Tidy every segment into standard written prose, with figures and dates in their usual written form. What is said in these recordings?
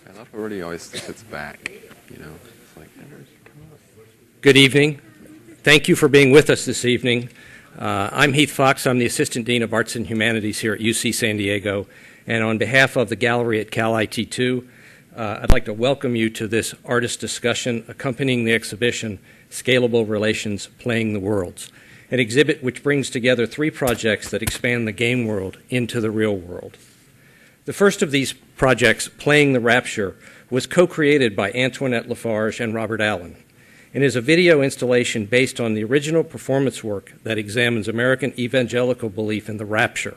I love already always sits back, you know. It's like, come on. Good evening. Thank you for being with us this evening. I'm Heath Fox. I'm the Assistant Dean of Arts and Humanities here at UC San Diego. And on behalf of the gallery at Cal IT2, I'd like to welcome you to this artist discussion accompanying the exhibition, Scalable Relations, Playing the Worlds, an exhibit which brings together three projects that expand the game world into the real world. The first of these projects, Playing the Rapture, was co-created by Antoinette Lafarge and Robert Allen, and is a video installation based on the original performance work that examines American evangelical belief in the rapture,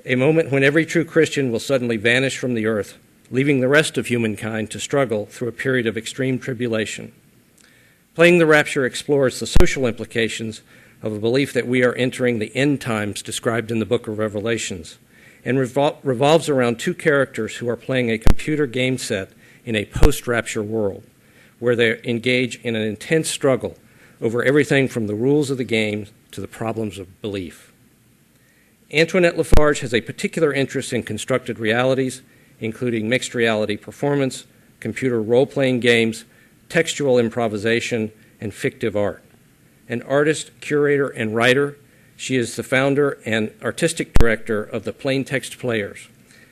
a moment when every true Christian will suddenly vanish from the earth, leaving the rest of humankind to struggle through a period of extreme tribulation. Playing the Rapture explores the social implications of a belief that we are entering the end times described in the book of Revelations, and revolves around two characters who are playing a computer game set in a post-rapture world, where they engage in an intense struggle over everything from the rules of the game to the problems of belief. Antoinette Lafarge has a particular interest in constructed realities, including mixed reality performance, computer role-playing games, textual improvisation, and fictive art. An artist, curator, and writer, she is the founder and artistic director of the Plain Text Players,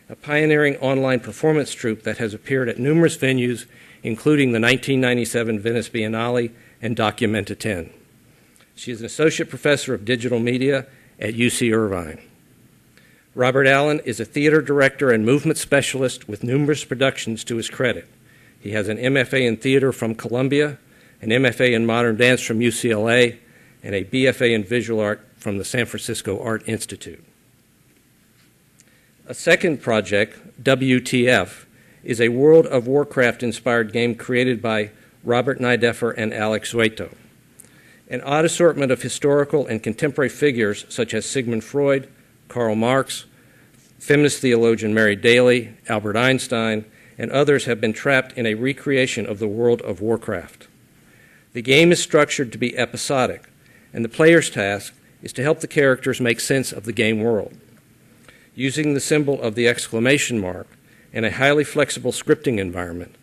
a pioneering online performance troupe that has appeared at numerous venues, including the 1997 Venice Biennale and Documenta 10. She is an associate professor of digital media at UC Irvine. Robert Allen is a theater director and movement specialist with numerous productions to his credit. He has an MFA in theater from Columbia, an MFA in modern dance from UCLA, and a BFA in visual art from the San Francisco Art Institute. A second project, WTF, is a World of Warcraft-inspired game created by Robert Nideffer and Alex Zueto. An odd assortment of historical and contemporary figures such as Sigmund Freud, Karl Marx, feminist theologian Mary Daly, Albert Einstein, and others have been trapped in a recreation of the World of Warcraft. The game is structured to be episodic, and the player's task is to help the characters make sense of the game world. Using the symbol of the exclamation mark and a highly flexible scripting environment,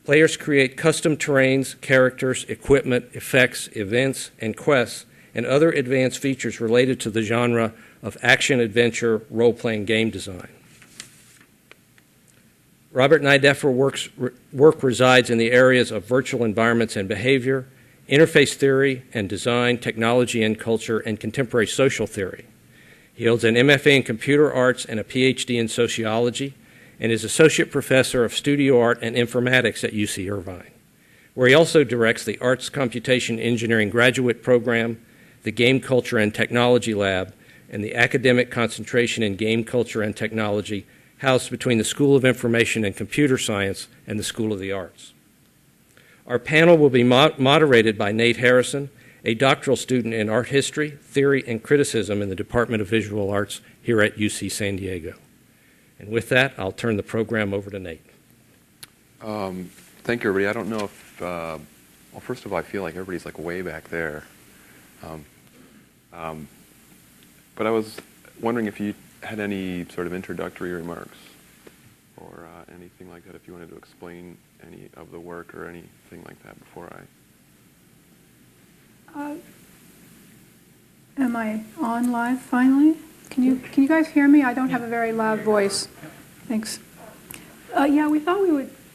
players create custom terrains, characters, equipment, effects, events, and quests, and other advanced features related to the genre of action-adventure role-playing game design. Robert Nideffer's work resides in the areas of virtual environments and behavior, interface theory and design, technology and culture, and contemporary social theory. He holds an MFA in computer arts and a PhD in sociology, and is associate professor of studio art and informatics at UC Irvine, where he also directs the Arts Computation Engineering Graduate Program, the Game Culture and Technology Lab, and the Academic Concentration in Game Culture and Technology, housed between the School of Information and Computer Science and the School of the Arts. Our panel will be moderated by Nate Harrison, a doctoral student in art history, theory, and criticism in the Department of Visual Arts here at UC San Diego. And with that, I'll turn the program over to Nate. Thank you, everybody. I don't know if, well, first of all, I feel like everybody's like way back there. But I was wondering if you had any sort of introductory remarks or anything like that, if you wanted to explain any of the work or anything like that before I... Am I on live finally? Can you guys hear me? I don't have a very loud voice. Thanks. Yeah, we thought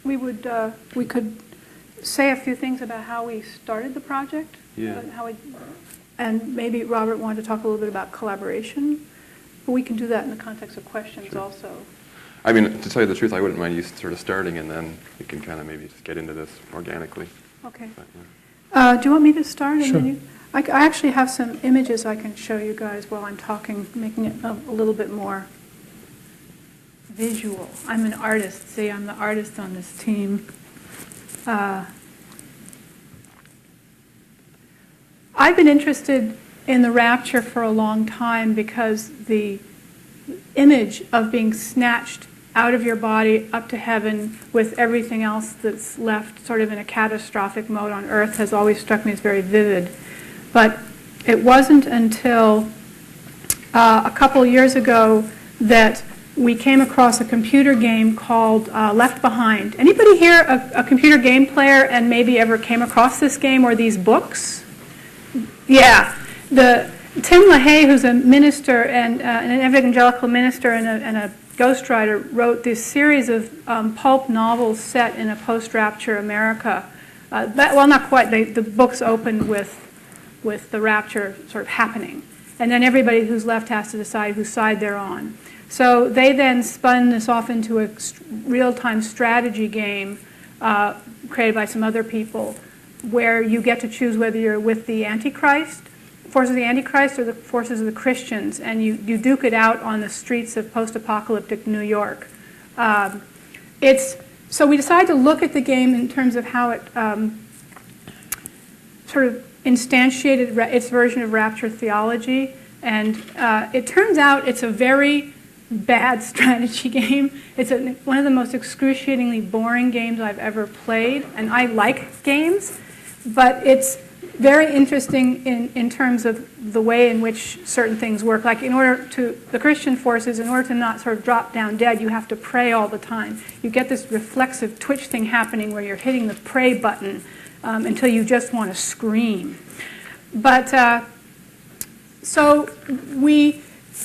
we could say a few things about how we started the project. Yeah. And maybe Robert wanted to talk a little bit about collaboration. But we can do that in the context of questions also. I mean, to tell you the truth, I wouldn't mind you sort of starting, and then we can kind of maybe just get into this organically. Okay. But, yeah. Do you want me to start? Sure. And then I actually have some images I can show you guys while I'm talking, making it a little bit more visual. I'm an artist. See, I'm the artist on this team. I've been interested in the rapture for a long time because the image of being snatched out of your body up to heaven with everything else that's left sort of in a catastrophic mode on earth has always struck me as very vivid. But it wasn't until a couple years ago that we came across a computer game called Left Behind. Anybody here a computer game player and maybe ever came across this game or these books? Yeah. Tim LaHaye, who's a minister and an evangelical minister and a ghostwriter, wrote this series of pulp novels set in a post-rapture America. Well, not quite. The books open with the rapture sort of happening. And then everybody who's left has to decide whose side they're on. So they then spun this off into a real-time strategy game created by some other people where you get to choose whether you're with the Antichrist, forces of the Antichrist, or the forces of the Christians, and you duke it out on the streets of post-apocalyptic New York. So we decided to look at the game in terms of how it sort of instantiated its version of rapture theology, and it turns out it's a very bad strategy game. It's one of the most excruciatingly boring games I've ever played, and I like games, but it's very interesting in terms of the way in which certain things work. Like the Christian forces, in order to not sort of drop down dead, you have to pray all the time. You get this reflexive twitch thing happening where you're hitting the pray button until you just want to scream. But so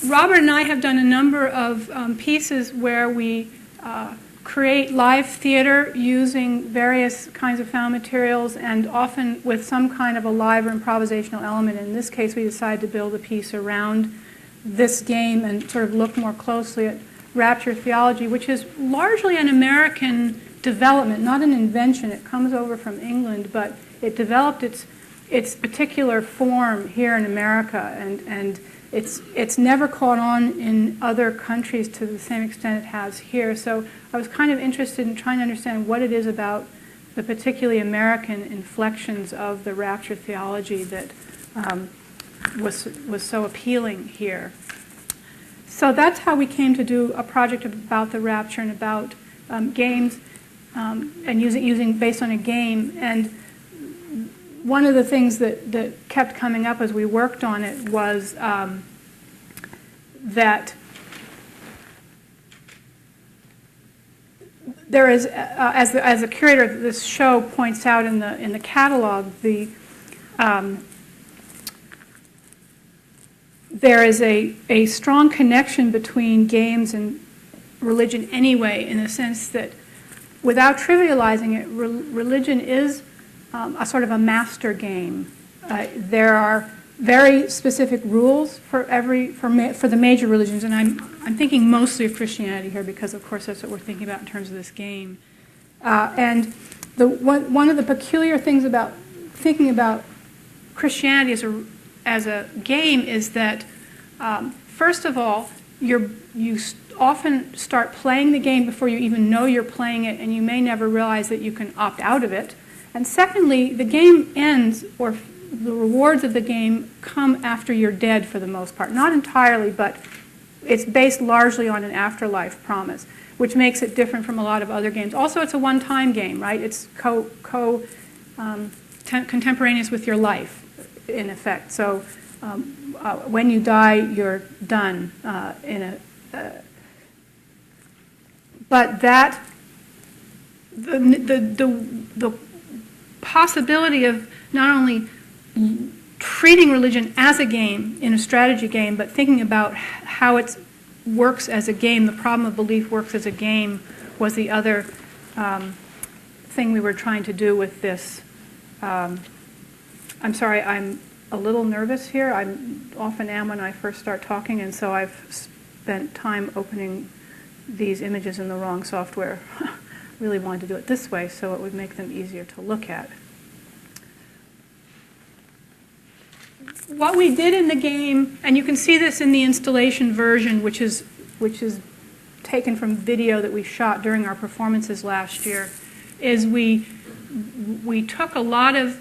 Robert and I have done a number of pieces where we create live theater using various kinds of found materials and often with some kind of a live or improvisational element. In this case, we decided to build a piece around this game and sort of look more closely at rapture theology, which is largely an American development, not an invention. It comes over from England, but it developed its particular form here in America, and it's never caught on in other countries to the same extent it has here. So I was kind of interested in trying to understand what it is about the particularly American inflections of the rapture theology that was so appealing here. So that's how we came to do a project about the rapture and about games and using based on a game. And one of the things that kept coming up as we worked on it was that there is, as the curator of this show points out in the catalog, there is a strong connection between games and religion anyway, in the sense that without trivializing it, religion is a sort of a master game. There are very specific rules for the major religions, and I'm thinking mostly of Christianity here because, of course, that's what we're thinking about in terms of this game. And one of the peculiar things about thinking about Christianity as a game is that, first of all, you often start playing the game before you even know you're playing it, and you may never realize that you can opt out of it. And secondly, the game ends, or the rewards of the game come after you're dead for the most part. Not entirely, but it's based largely on an afterlife promise, which makes it different from a lot of other games. Also, it's a one-time game, right? It's contemporaneous with your life, in effect. So when you die, you're done. But that the possibility of not only treating religion as a game in a strategy game, but thinking about how it works as a game, the problem of belief works as a game, was the other thing we were trying to do with this. I'm sorry, I'm a little nervous here. I often am when I first start talking, and so I've spent time opening these images in the wrong software. Really wanted to do it this way so it would make them easier to look at. What we did in the game, and you can see this in the installation version, which is taken from video that we shot during our performances last year, is we took a lot of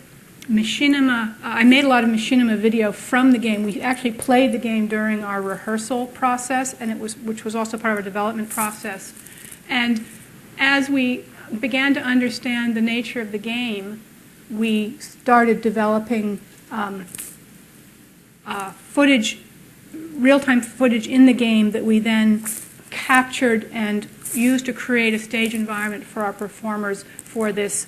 machinima. I made a lot of machinima video from the game. We actually played the game during our rehearsal process, which was also part of our development process. And as we began to understand the nature of the game, we started developing footage, real-time footage in the game that we then captured and used to create a stage environment for our performers for this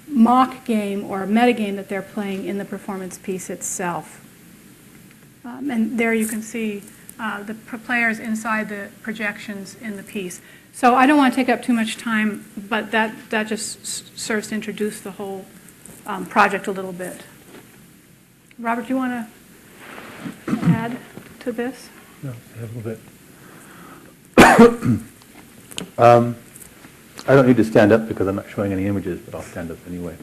mock game or metagame that they're playing in the performance piece itself. And there you can see the players inside the projections in the piece. So I don't want to take up too much time, but that just serves to introduce the whole project a little bit. Robert, do you want to add to this? No, a little bit. I don't need to stand up because I'm not showing any images, but I'll stand up anyway.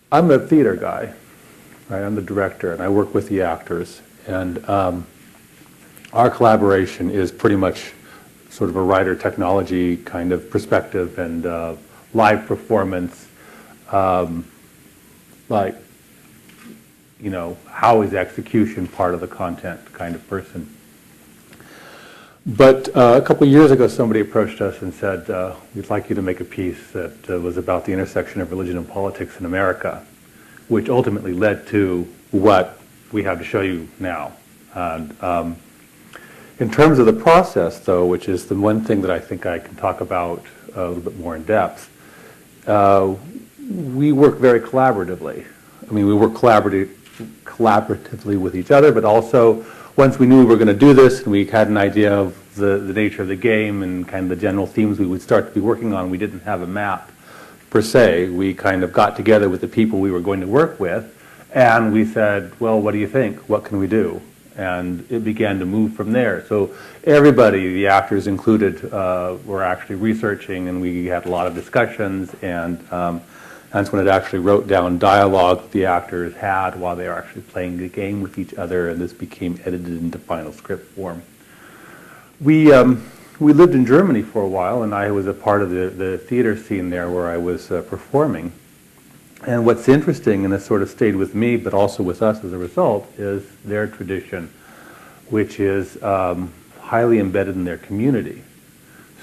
I'm a theater guy, right? I'm the director, and I work with the actors. And our collaboration is pretty much sort of a writer technology kind of perspective and live performance, like, you know, how is execution part of the content kind of person. But a couple of years ago, somebody approached us and said, we'd like you to make a piece that was about the intersection of religion and politics in America, which ultimately led to what we have to show you now. And in terms of the process, though, which is the one thing that I think I can talk about a little bit more in depth, we work very collaboratively. I mean, we work collaboratively with each other, but also once we knew we were going to do this and we had an idea of the nature of the game and kind of the general themes we would start to be working on, we didn't have a map per se. We kind of got together with the people we were going to work with, and we said, well, what do you think? What can we do? And it began to move from there. So everybody, the actors included, were actually researching, and we had a lot of discussions, and that's when it actually wrote down dialogue the actors had while they were actually playing the game with each other, and this became edited into final script form. We lived in Germany for a while, and I was a part of the theater scene there where I was performing. And what's interesting, and this sort of stayed with me, but also with us as a result, is their tradition, which is highly embedded in their community.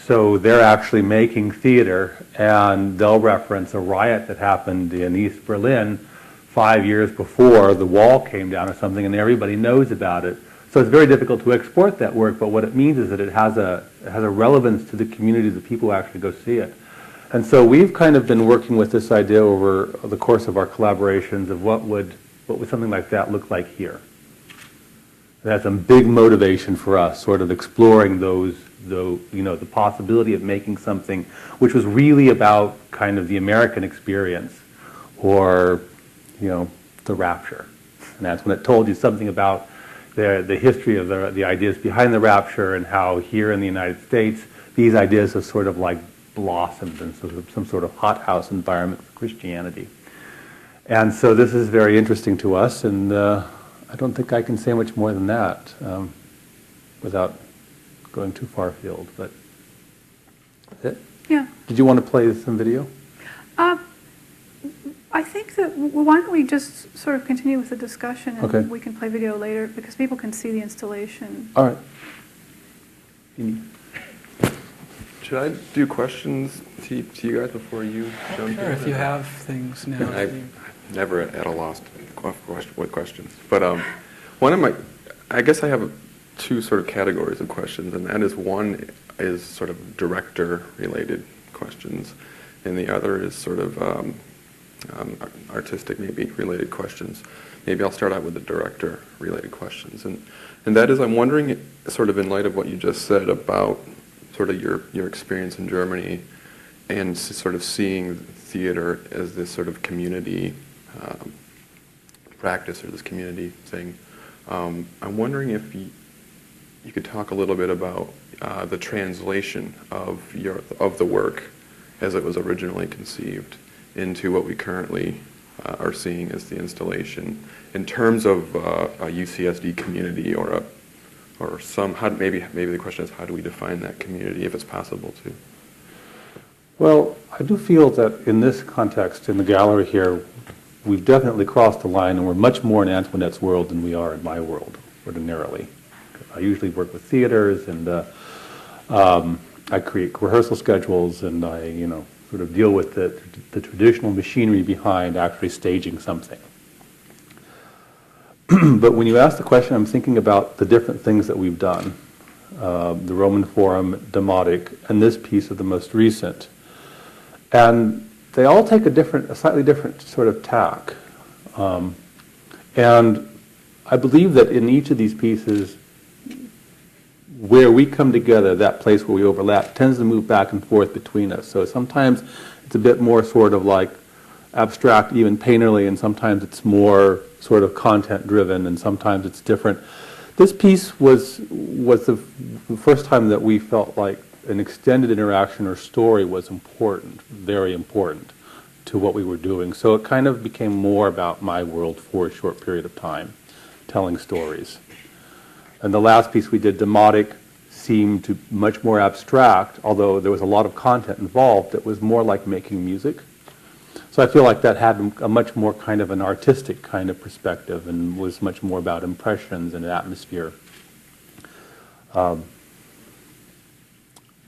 So they're actually making theater, and they'll reference a riot that happened in East Berlin 5 years before the wall came down or something, and everybody knows about it. So it's very difficult to export that work, but what it means is that it has a relevance to the community, the people who actually go see it. And so we've kind of been working with this idea over the course of our collaborations of what would something like that look like here. That's a big motivation for us, sort of exploring the possibility of making something which was really about kind of the American experience, or, you know, the rapture. And that's when it told you something about the history of the ideas behind the rapture, and how here in the United States these ideas have sort of like blossomed in some sort of hothouse environment for Christianity. And so this is very interesting to us, and I don't think I can say much more than that without going too far afield. But that's it. Yeah. Did you want to play some video? I think that, why don't we just sort of continue with the discussion, and Okay. we can play video later, because people can see the installation. All right. Should I do questions to you guys before you jump in? Sure, if you have things now. I'm never at a loss with questions. But I guess I have two sort of categories of questions, and that is, one is sort of director-related questions, and the other is sort of artistic, maybe related questions. Maybe I'll start out with the director-related questions, and that is, I'm wondering, sort of in light of what you just said about sort of your experience in Germany, and sort of seeing theater as this sort of community practice, or this community thing. I'm wondering if you could talk a little bit about the translation of the work as it was originally conceived into what we currently are seeing as the installation, in terms of a UCSD community, or some, maybe the question is, how do we define that community, if it's possible to? Well, I do feel that in this context, in the gallery here, we've definitely crossed the line, and we're much more in Antoinette's world than we are in my world, ordinarily. I usually work with theaters, and I create rehearsal schedules, and I, sort of deal with the traditional machinery behind actually staging something. but when you ask the question, I'm thinking about the different things that we've done. The Roman Forum, Demotic, and this piece of the most recent. And they all take a slightly different sort of tack. And I believe that in each of these pieces, where we come together, that place where we overlap, tends to move back and forth between us. So sometimes it's a bit more sort of like abstract, even painterly, and sometimes it's more sort of content-driven, and sometimes it's different. This piece was the first time that we felt like an extended interaction or story was important, very important to what we were doing. So it kind of became more about my world for a short period of time, telling stories. And the last piece we did, Demotic, seemed to much more abstract, although there was a lot of content involved that was more like making music. So I feel like that had a much more kind of an artistic kind of perspective and was much more about impressions and atmosphere. I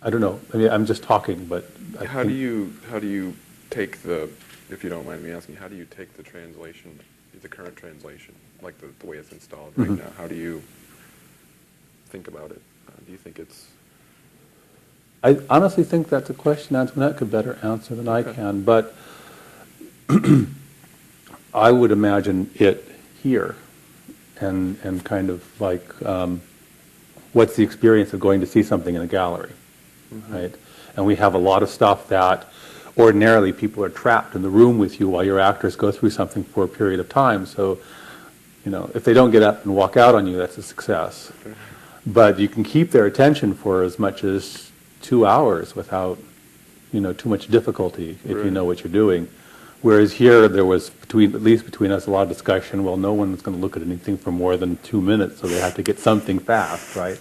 don't know. I mean, I'm just talking, but How do you take the, if you don't mind me asking, how do you take the translation, the current translation, like the way it's installed right now? How do you think about it? Do you think it's... I honestly think that's a question Antoinette could better answer than I can, but I would imagine it here and kind of like what's the experience of going to see something in a gallery, right? And we have a lot of stuff that ordinarily people are trapped in the room with you while your actors go through something for a period of time. So, you know, if they don't get up and walk out on you, that's a success. But you can keep their attention for as much as 2 hours without, you know, too much difficulty if you know what you're doing. Whereas here, there was, at least between us, a lot of discussion, well, no one's going to look at anything for more than 2 minutes, so they have to get something fast, right?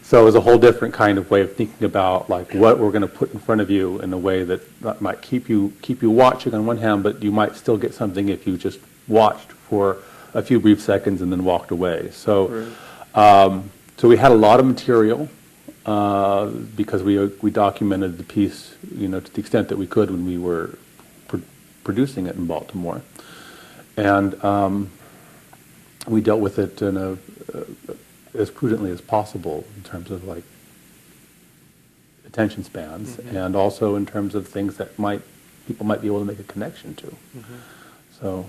So it was a whole different kind of way of thinking about, like, what we're going to put in front of you in a way that might keep you watching on one hand, but you might still get something if you just watched for a few brief seconds and then walked away. So, so we had a lot of material because we documented the piece, you know, to the extent that we could when we were producing it in Baltimore, and we dealt with it in as prudently as possible in terms of like attention spans, and also in terms of things that people might be able to make a connection to. So,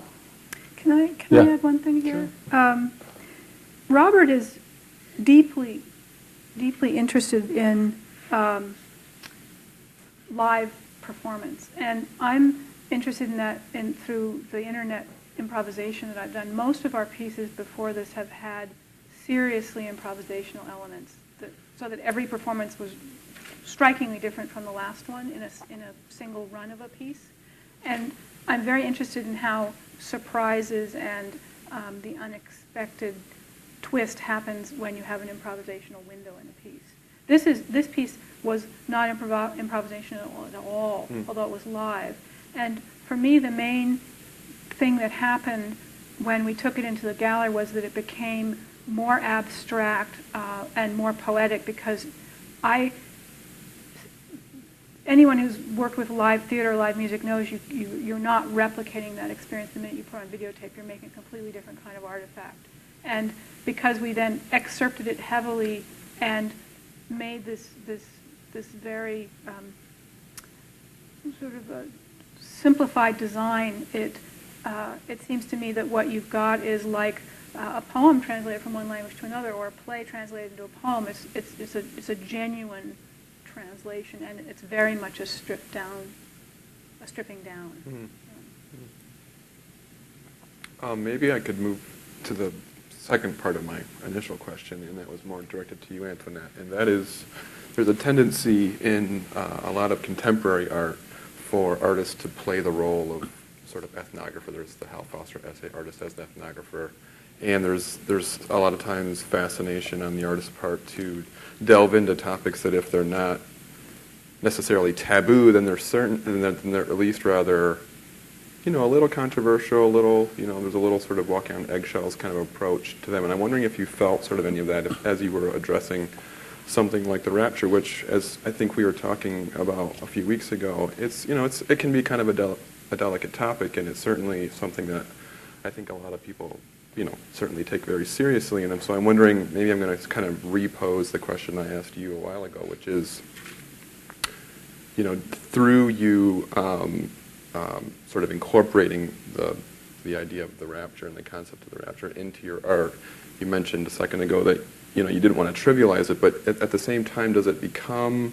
can I add one thing here? Sure. Robert is deeply interested in live performance, and I'm interested in that through the internet improvisation that I've done. Most of our pieces before this have had seriously improvisational elements, so that every performance was strikingly different from the last one in a single run of a piece. And I'm very interested in how surprises and the unexpected twist happens when you have an improvisational window in a piece. This piece was not improvisational at all, although it was live. And for me, the main thing that happened when we took it into the gallery was that it became more abstract and more poetic, because anyone who's worked with live theater or live music knows you're not replicating that experience the minute you put on videotape. You're making a completely different kind of artifact. And because we then excerpted it heavily and made this very sort of a simplified design, it seems to me that what you've got is like a poem translated from one language to another, or a play translated into a poem. It's a genuine translation, and it's very much a stripping down. Maybe I could move to the second part of my initial question, and that was more directed to you, Antoinette, and that is, there's a tendency in a lot of contemporary art for artists to play the role of sort of ethnographer. There's the Hal Foster essay, artist as an ethnographer, and there's a lot of times fascination on the artist's part to delve into topics that, if they're not necessarily taboo, then they're at least rather, you know, a little controversial, a little, you know, there's a little sort of walking on eggshells kind of approach to them. And I'm wondering if you felt sort of any of that as you were addressing something like The Rapture, which, as I think we were talking about a few weeks ago, it can be kind of a delicate topic, and it's certainly something that I think a lot of people certainly take very seriously. And so I'm wondering, maybe I'm going to kind of repose the question I asked you a while ago, which is, through you sort of incorporating the idea of the rapture and the concept of the rapture into your art, you mentioned a second ago that you didn't want to trivialize it, but at the same time, does it become,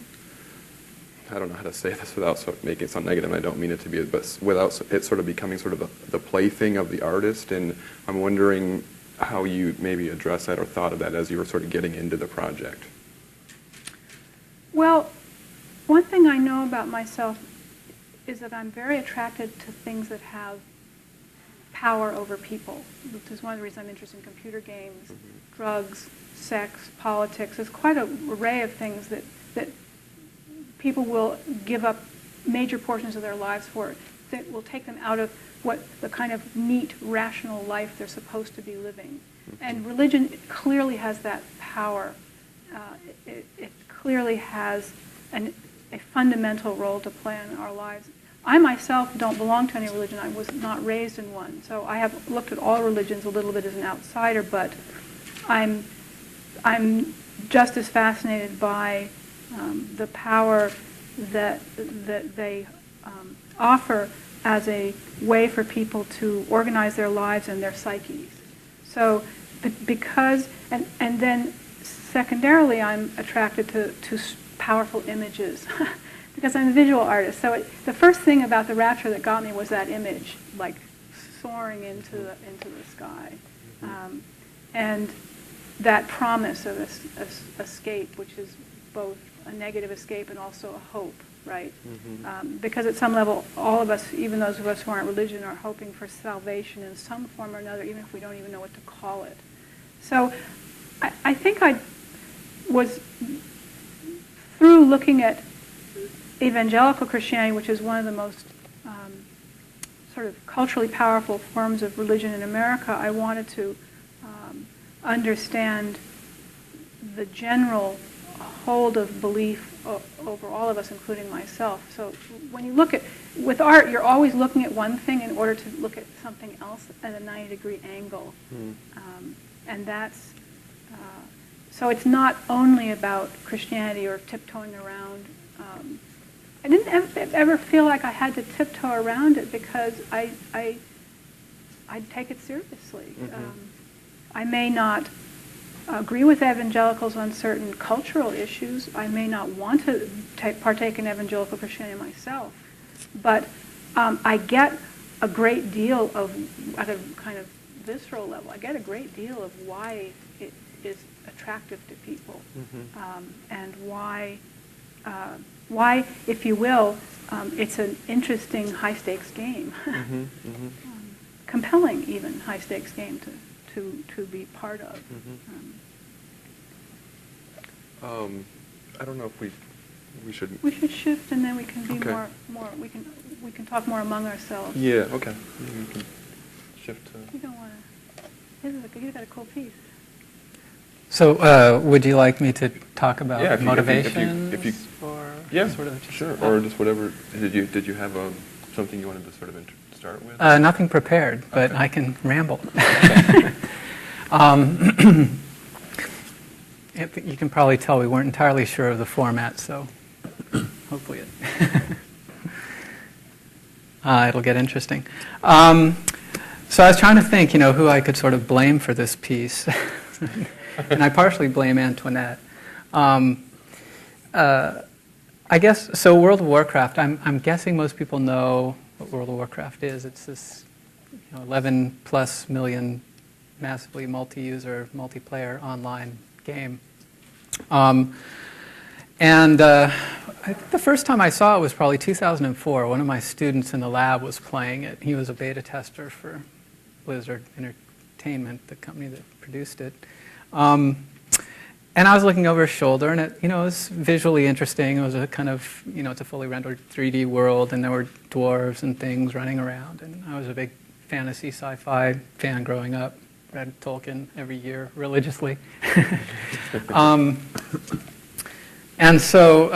I don't know how to say this without making it sound negative, and I don't mean it to be, but without it sort of becoming sort of the plaything of the artist? And I'm wondering how you maybe address that or thought of that as you were sort of getting into the project. Well, one thing I know about myself is that I'm very attracted to things that have power over people, which is one of the reasons I'm interested in computer games, drugs, sex, politics. There's quite an array of things that people will give up major portions of their lives for, that will take them out of what the kind of neat, rational life they're supposed to be living. And religion clearly has that power. It clearly has a fundamental role to play in our lives. I myself don't belong to any religion. I was not raised in one. So I have looked at all religions a little bit as an outsider, but I'm just as fascinated by the power that they offer as a way for people to organize their lives and their psyches. So because, and then secondarily, I'm attracted to powerful images because I'm a visual artist. So the first thing about the rapture that got me was that image, like soaring into the sky, and that promise of escape, which is both a negative escape and also a hope, right? Because at some level, all of us, even those of us who aren't religious, are hoping for salvation in some form or another, even if we don't even know what to call it. So I think I was, through looking at evangelical Christianity, which is one of the most sort of culturally powerful forms of religion in America, I wanted to understand the general hold of belief over all of us, including myself. So when you look at, with art, you're always looking at one thing in order to look at something else at a 90-degree angle. And that's, so it's not only about Christianity or tiptoeing around. I didn't ever feel like I had to tiptoe around it because I'd take it seriously. I may not agree with evangelicals on certain cultural issues. I may not want to partake in evangelical Christianity myself, but I get a great deal of, at a kind of visceral level, I get a great deal of why it is attractive to people, and why, if you will, it's an interesting high-stakes game, compelling even high-stakes game to be part of. I don't know if we should. We should shift, and then we can be Okay. more. We can talk more among ourselves. Yeah. Okay. Maybe we can shift to. You don't want to. You've got a cool piece. So, would you like me to talk about Yeah, if you- motivations, if you- or Yeah. sort of just, Sure. Or just whatever. Did you have something you wanted to sort of start with? nothing prepared, but Okay. I can ramble. You can probably tell we weren't entirely sure of the format, so hopefully it'll get interesting. So I was trying to think, who I could sort of blame for this piece. And I partially blame Antoinette. I guess, so World of Warcraft, I'm guessing most people know what World of Warcraft is. It's this 11+ million massively multi-user, multiplayer online game. And I think the first time I saw it was probably 2004. One of my students in the lab was playing it. He was a beta tester for Blizzard Entertainment, the company that produced it. And I was looking over his shoulder, and it was visually interesting. It was a kind of, it's a fully rendered 3D world, and there were dwarves and things running around. And I was a big fantasy sci-fi fan growing up. Read Tolkien every year religiously. And so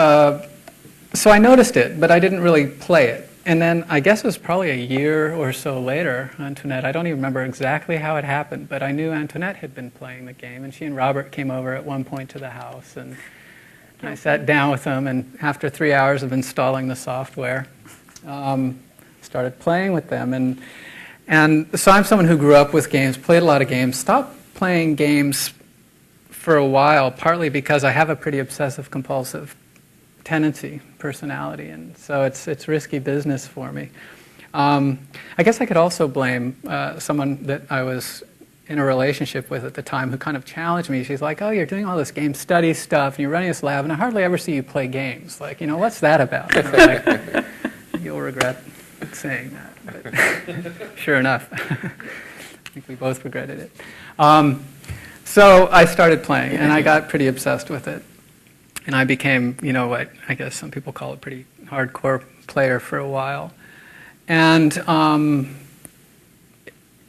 I noticed it, but I didn't really play it. and then I guess it was probably a year or so later, Antoinette, I don't even remember exactly how it happened, but I knew Antoinette had been playing the game, and she and Robert came over at one point to the house, and I sat down with them, and after 3 hours of installing the software, started playing with them. And so I'm someone who grew up with games, played a lot of games, stopped playing games for a while, partly because I have a pretty obsessive-compulsive tendency, personality, and so it's risky business for me. I guess I could also blame someone that I was in a relationship with at the time who kind of challenged me. She's like, oh, you're doing all this game study stuff, and you're running this lab, and I hardly ever see you play games. Like, what's that about? And I'm like, you'll regret saying that. But sure enough, I think we both regretted it. So I started playing, and I got pretty obsessed with it. And I became, what I guess some people call a pretty hardcore player for a while. And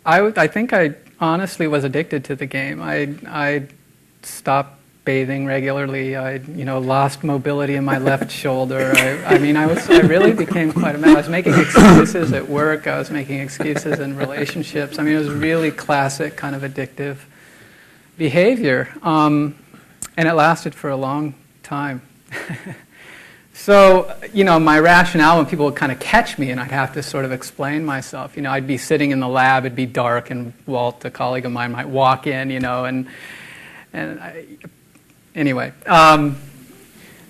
I think I honestly was addicted to the game. I stopped bathing regularly. I lost mobility in my left shoulder. I really became quite a mess. I was making excuses at work. I was making excuses in relationships. It was really classic kind of addictive behavior. And it lasted for a long time. So, my rationale when people would kind of catch me and I'd have to sort of explain myself, I'd be sitting in the lab, it'd be dark, and Walt, a colleague of mine, might walk in, anyway.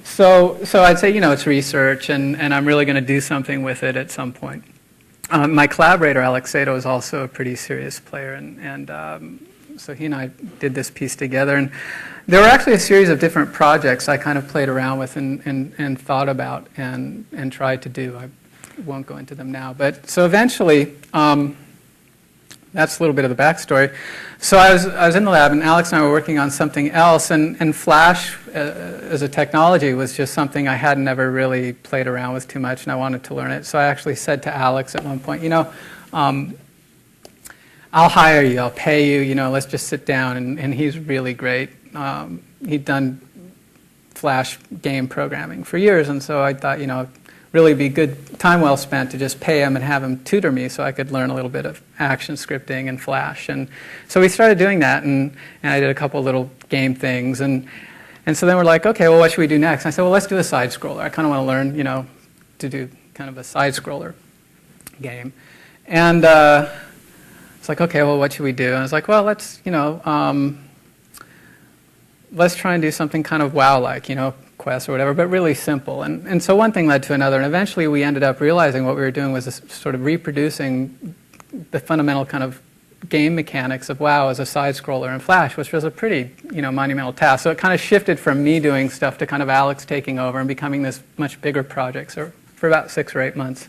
So I'd say, it's research, and I'm really going to do something with it at some point. My collaborator, Alex Sato, is also a pretty serious player, and so he and I did this piece together. And there were actually a series of different projects I kind of played around with and thought about and tried to do. I won't go into them now. But so eventually, that's a little bit of the backstory. So I was in the lab, and Alex and I were working on something else, and Flash as a technology was just something I had never really played around with too much, and I wanted to learn it. So I actually said to Alex at one point, I'll hire you, I'll pay you, let's just sit down. And he's really great. He'd done Flash game programming for years, and so I thought, really be good time well spent to just pay him and have him tutor me so I could learn a little bit of action scripting and Flash. And so we started doing that, and I did a couple little game things. And so then we're like, okay, well, what should we do next? And I said, well, let's do a side scroller. I kind of want to learn, to do kind of a side scroller game. And it's like, okay, well, what should we do? And I was like, well, let's, let's try and do something kind of WoW-like, Quest or whatever, but really simple. And so one thing led to another, and eventually we ended up realizing what we were doing was this sort of reproducing the fundamental kind of game mechanics of WoW as a side-scroller in Flash, which was a pretty, monumental task. So it kind of shifted from me doing stuff to kind of Alex taking over and becoming this much bigger project. So for about 6 or 8 months,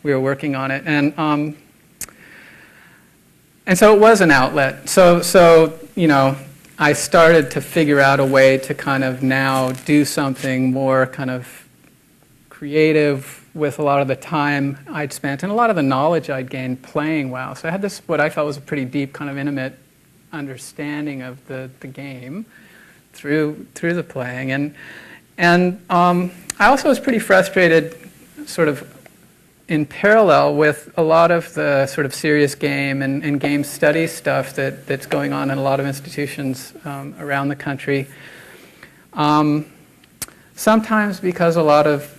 we were working on it. And so it was an outlet. So I started to figure out a way to kind of now do something more kind of creative with a lot of the time I'd spent and a lot of the knowledge I'd gained playing WoW. So I had this, what I felt was a pretty deep kind of intimate understanding of the game through the playing. And I also was pretty frustrated sort of in parallel with a lot of the sort of serious game and game study stuff that's going on in a lot of institutions around the country. Sometimes because a lot of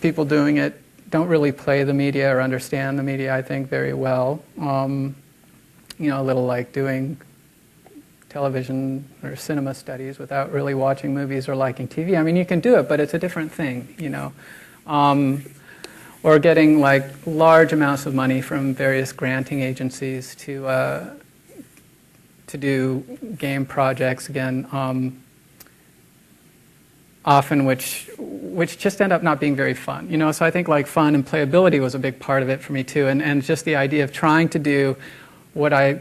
people doing it don't really play the media or understand the media, I think, very well. A little like doing television or cinema studies without really watching movies or liking TV. You can do it, but it's a different thing, or getting like large amounts of money from various granting agencies to do game projects, again, often which just end up not being very fun. So I think like fun and playability was a big part of it for me too, and just the idea of trying to do what I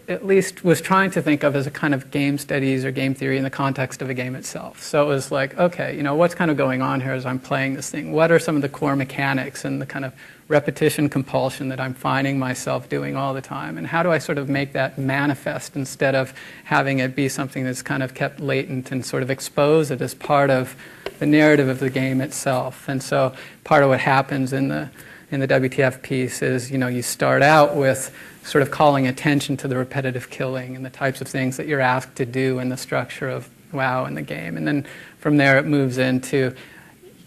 at least was trying to think of as a kind of game studies or game theory in the context of a game itself. So it was like, okay, what's kind of going on here as I'm playing this thing? What are some of the core mechanics and the kind of repetition compulsion that I'm finding myself doing all the time? And how do I sort of make that manifest instead of having it be something that's kind of kept latent and sort of expose it as part of the narrative of the game itself? And so part of what happens in the WTF piece is, you start out with sort of calling attention to the repetitive killing and the types of things that you're asked to do in the structure of WoW in the game. And then from there it moves into,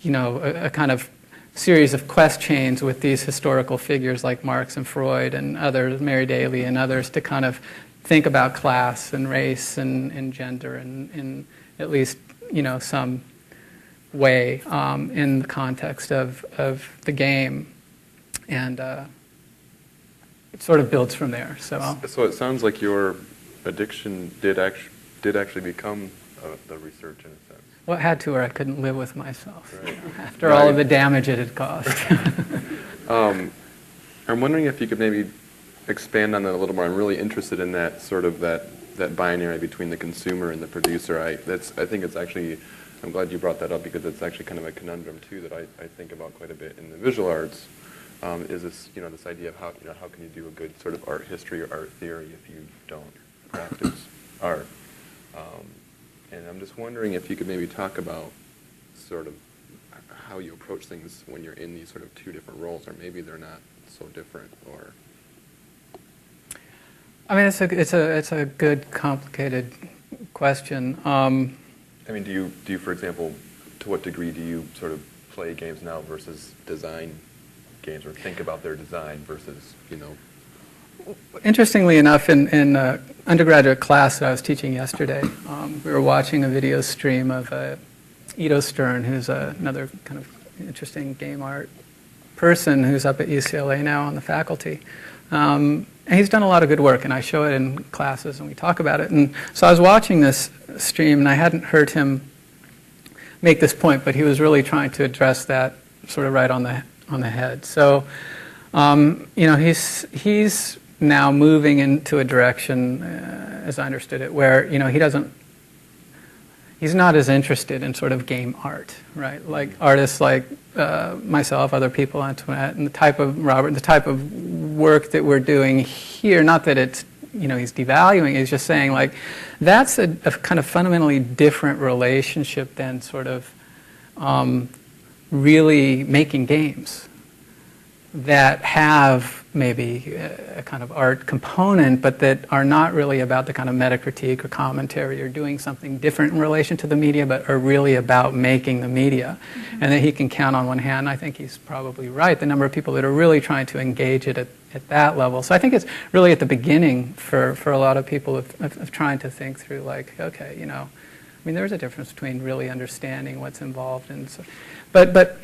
a kind of series of quest chains with these historical figures like Marx and Freud and others, Mary Daly and others, to kind of think about class and race and gender in at least, some way in the context of the game. And it sort of builds from there. So it sounds like your addiction did actually become the research in a sense. Well, it had to, or I couldn't live with myself. Right. After all of the damage it had caused. I'm wondering if you could maybe expand on that a little more. I'm really interested in that sort of that binary between the consumer and the producer. I think it's actually, I'm glad you brought that up because it's actually kind of a conundrum too that I think about quite a bit in the visual arts. Is this this idea of how can you do a good sort of art history or art theory if you don't practice art? And I'm just wondering if you could maybe talk about sort of how you approach things when you're in these sort of two different roles, or maybe they're not so different, or. I mean, it's a good, complicated question. I mean, do you, for example, to what degree do you sort of play games now versus design games, or think about their design versus, Interestingly enough, in an undergraduate class that I was teaching yesterday, we were watching a video stream of Ito Stern, who's another kind of interesting game art person who's up at UCLA now on the faculty. And he's done a lot of good work, and I show it in classes, and we talk about it. And so I was watching this stream, and I hadn't heard him make this point, but he was really trying to address that sort of right on the head. So, he's now moving into a direction, as I understood it, where he's not as interested in sort of game art, right? Like artists like myself, other people, Antoinette, and the type of Robert, the type of work that we're doing here. Not that it's he's devaluing. He's just saying like that's a kind of fundamentally different relationship than sort of really making games that have maybe a kind of art component, but that are not really about the kind of metacritique or commentary or doing something different in relation to the media, but are really about making the media. Mm-hmm. And that he can count on one hand, I think he's probably right, the number of people that are really trying to engage it at that level. So I think it's really at the beginning for a lot of people of trying to think through like, okay, I mean, there's a difference between really understanding what's involved and so, but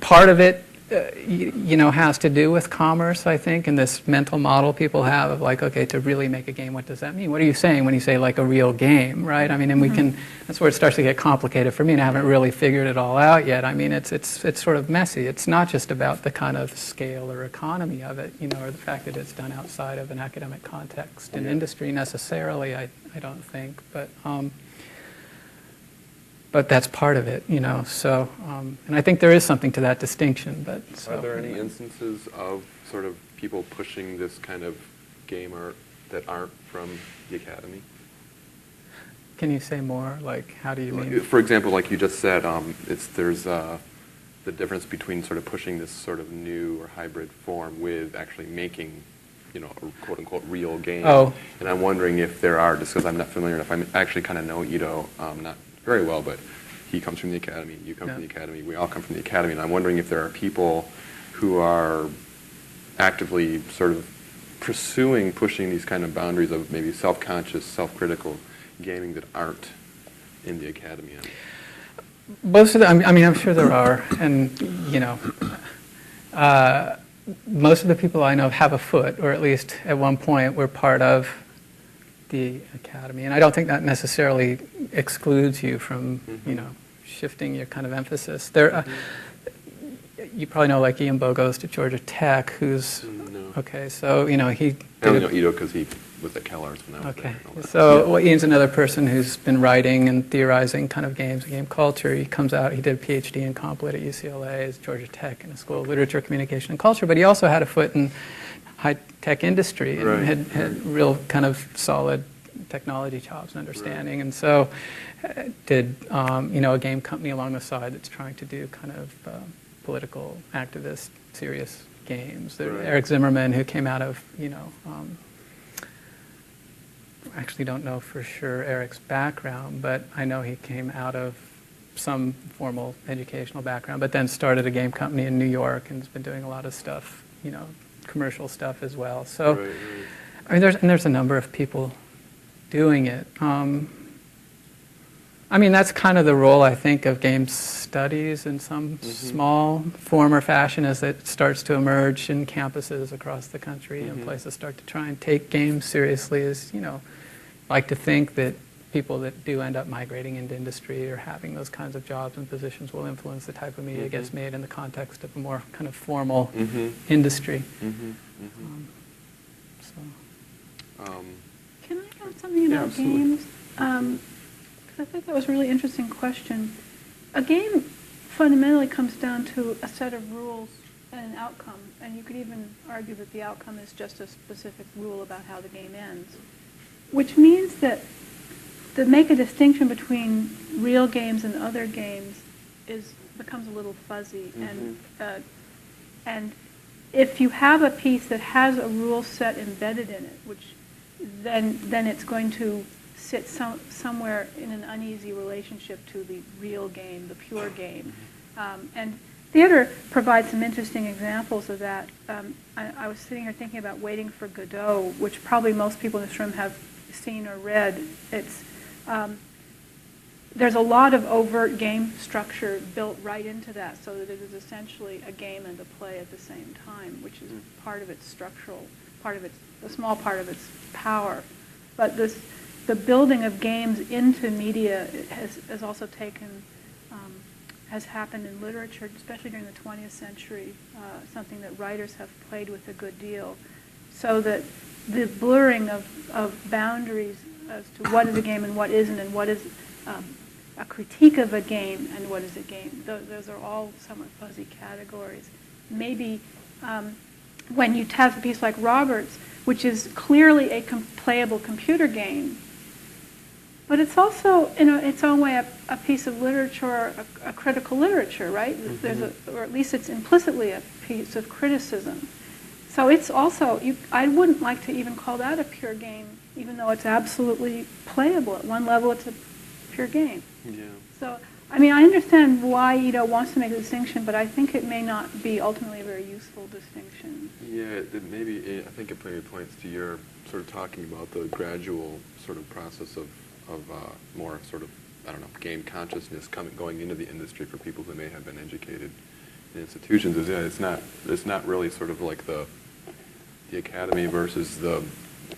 part of it has to do with commerce, I think, and this mental model people have of like, okay, to really make a game, what does that mean? What are you saying when you say like a real game, right? I mean, and we can, that's where it starts to get complicated for me, and I haven't really figured it all out yet. I mean, it's sort of messy. It's not just about the kind of scale or economy of it, or the fact that it's done outside of an academic context and industry necessarily, I don't think, but that's part of it, so, and I think there is something to that distinction, but. So, are there any instances of sort of people pushing this kind of game art that aren't from the academy? Can you say more? Like, how do you mean? For example, like you just said, there's the difference between sort of pushing this sort of new or hybrid form with actually making, a quote-unquote real game. Oh. And I'm wondering if there are, just because I'm not familiar enough, I actually kind of know Ito, not very well, but he comes from the academy, you come from the academy, we all come from the academy, and I'm wondering if there are people who are actively sort of pushing these kind of boundaries of maybe self-conscious, self-critical gaming that aren't in the academy. Most of them, I mean, I'm sure there are, and, most of the people I know have a foot, or at least at one point were part of the academy, and I don't think that necessarily excludes you from, shifting your kind of emphasis. There, you probably know, like Ian Bowe goes to Georgia Tech, who's no. okay. So he. I only know Ito because he was at CalArts when I was Okay. there. and all that. So well, Ian's another person who's been writing and theorizing kind of games and game culture. He comes out, he did a PhD in comp lit at UCLA, at Georgia Tech, in the School of Literature, Communication, and Culture, but he also had a foot in high-tech industry and Right, had real kind of solid technology chops and understanding. And so did, a game company along the side that's trying to do kind of political, activist, serious games. There, Right. Eric Zimmerman, who came out of, actually don't know for sure Eric's background, but I know he came out of some formal educational background, but then started a game company in New York and has been doing a lot of stuff, commercial stuff as well. So, Right, right. I mean, there's a number of people doing it. That's kind of the role, I think, of game studies in some small form or fashion as it starts to emerge in campuses across the country and places start to try and take games seriously. Like to think that people that do end up migrating into industry or having those kinds of jobs and positions will influence the type of media that gets made in the context of a more kind of formal industry. Can I add something about absolutely. games? 'Cause I think that was a really interesting question. A game fundamentally comes down to a set of rules and an outcome, and you could even argue that the outcome is just a specific rule about how the game ends, which means that to make a distinction between real games and other games becomes a little fuzzy. And if you have a piece that has a rule set embedded in it, which then it's going to sit somewhere in an uneasy relationship to the real game, the pure game. And theater provides some interesting examples of that. I was sitting here thinking about Waiting for Godot, which probably most people in this room have seen or read. There's a lot of overt game structure built right into that, so that it is essentially a game and a play at the same time, which is part of its structural, a small part of its power. But the building of games into media has also has happened in literature, especially during the 20th century, something that writers have played with a good deal, so that the blurring of boundaries as to what is a game and what isn't, and what is a critique of a game and what is a game. Those are all somewhat fuzzy categories. Maybe when you have a piece like Roberts, which is clearly a playable computer game, but it's also, in its own way, a piece of literature, a critical literature, right? Or at least it's implicitly a piece of criticism. So it's also, I wouldn't like to even call that a pure game, even though it's absolutely playable. At one level, it's a pure game. Yeah. So, I understand why Ito wants to make a distinction, but I think it may not be ultimately a very useful distinction. Yeah, I think it maybe points to your sort of talking about the gradual sort of process of more sort of, game consciousness going into the industry for people who may have been educated in institutions. It's not really sort of like the academy versus the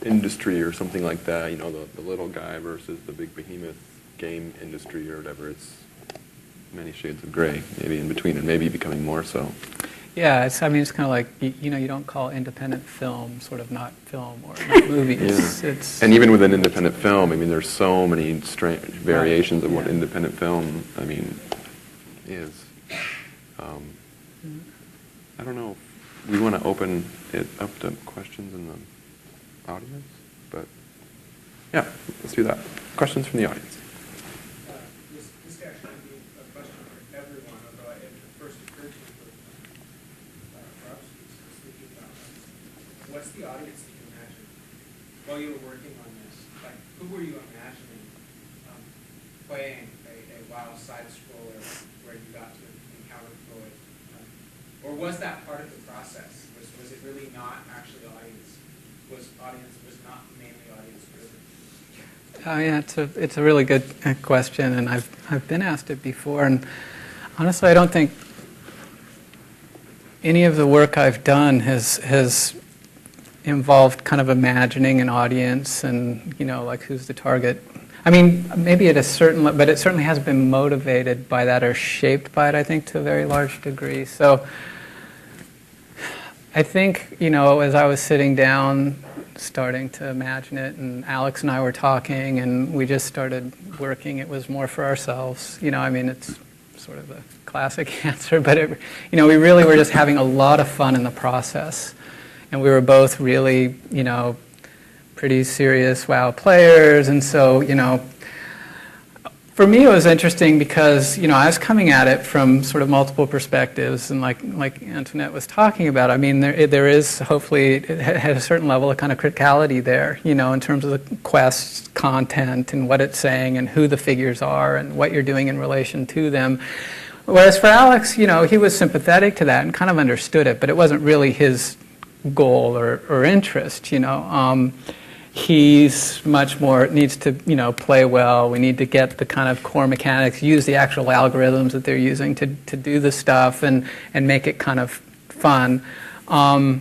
industry or something like that, the little guy versus the big behemoth game industry or whatever. It's many shades of gray, maybe in between, and maybe becoming more so. Yeah, it's kind of like, you don't call independent film sort of not film or not movie. And even within independent film, there's so many strange variations of what independent film, is. I don't know if we want to open it up to questions in the audience, but yeah, let's do that. Questions from the audience. This actually might be a question for everyone, although it first occurred to me for us speaking about what's the audience that you imagine while you were working on this? Like, who were you imagining playing a wild side scroller where you got to encounter Freud? Or was that part of the process? Was it really not actually audience? Was not mainly audience driven? It's a really good question, and I've been asked it before, and honestly, I don't think any of the work I've done has involved kind of imagining an audience and like who's the target. Maybe at a certain level, but it certainly has been motivated by that or shaped by it, I think, to a very large degree. So I think, as I was sitting down starting to imagine it, and Alex and I were talking, and we just started working. It was more for ourselves. I mean, it's sort of a classic answer, but we really were just having a lot of fun in the process, and we were both really, pretty serious WoW players, and so, for me, it was interesting because, I was coming at it from sort of multiple perspectives, and like Antoinette was talking about, I mean, there is hopefully at a certain level a kind of criticality there, in terms of the quest's content and what it's saying and who the figures are and what you're doing in relation to them. Whereas for Alex, he was sympathetic to that and kind of understood it, but it wasn't really his goal or interest, He's much more, it needs to, play well. We need to get the kind of core mechanics, use the actual algorithms that they're using to do the stuff and make it kind of fun. That's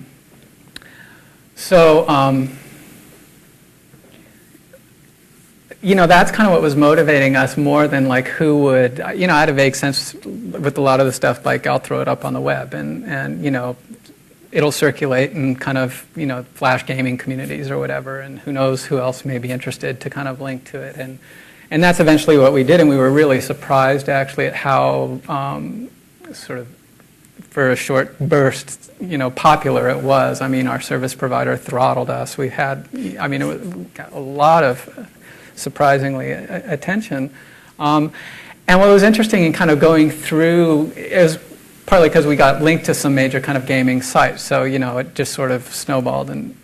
kind of what was motivating us more than like who would, I had a vague sense with a lot of the stuff, like I'll throw it up on the web and it'll circulate in kind of, Flash gaming communities or whatever, and who knows who else may be interested to kind of link to it. And that's eventually what we did, and we were really surprised actually at how sort of, for a short burst, popular it was. I mean, our service provider throttled us. We had, it got a lot of surprisingly attention. And what was interesting in kind of going through is partly because we got linked to some major kind of gaming sites, so it just sort of snowballed, and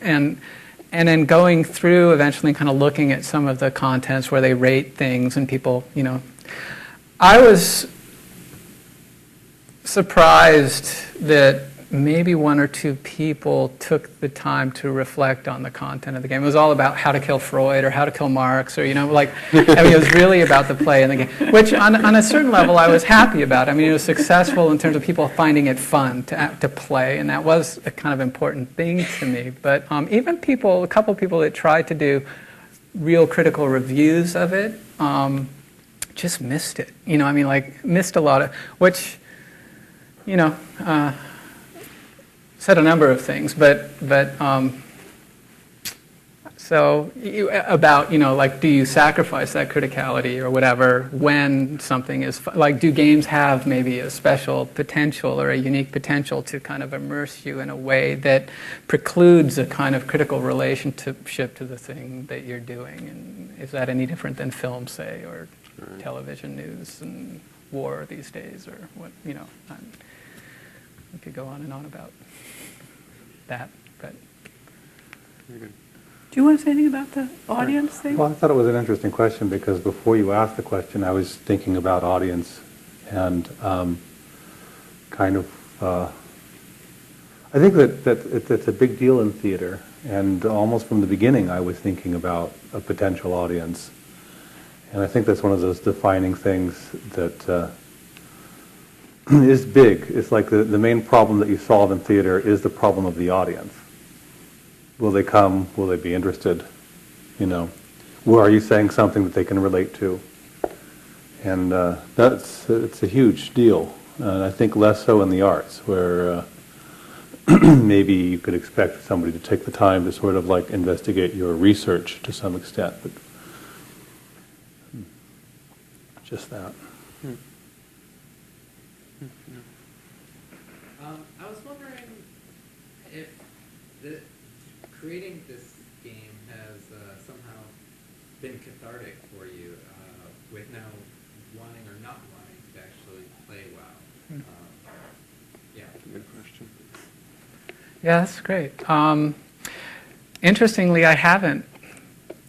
then going through eventually kind of looking at some of the contents where they rate things and people, I was surprised that maybe one or two people took the time to reflect on the content of the game. It was all about how to kill Freud or how to kill Marx, or it was really about the play in the game, which on a certain level I was happy about. I mean, it was successful in terms of people finding it fun to play, and that was a kind of important thing to me. But even a couple people that tried to do real critical reviews of it, just missed it. Missed a lot of, which, said a number of things, but so about, do you sacrifice that criticality or whatever when something is, do games have maybe a special potential or a unique potential to kind of immerse you in a way that precludes a kind of critical relationship to the thing that you're doing? And is that any different than film, say, or television news and war these days, or what, we could go on and on about that, but. Do you want to say anything about the audience thing? Well, I thought it was an interesting question because before you asked the question, I was thinking about audience and I think that it's a big deal in theater, and almost from the beginning I was thinking about a potential audience, and I think that's one of those defining things that is big. It's like the main problem that you solve in theater is the problem of the audience. Will they come? Will they be interested? Well, are you saying something that they can relate to? And it's a huge deal. And I think less so in the arts, where maybe you could expect somebody to take the time to sort of investigate your research to some extent, but just that. I was wondering if creating this game has somehow been cathartic for you, with now wanting or not wanting to actually play WoW. Yeah. Good question. Yeah, that's great. Interestingly, I haven't.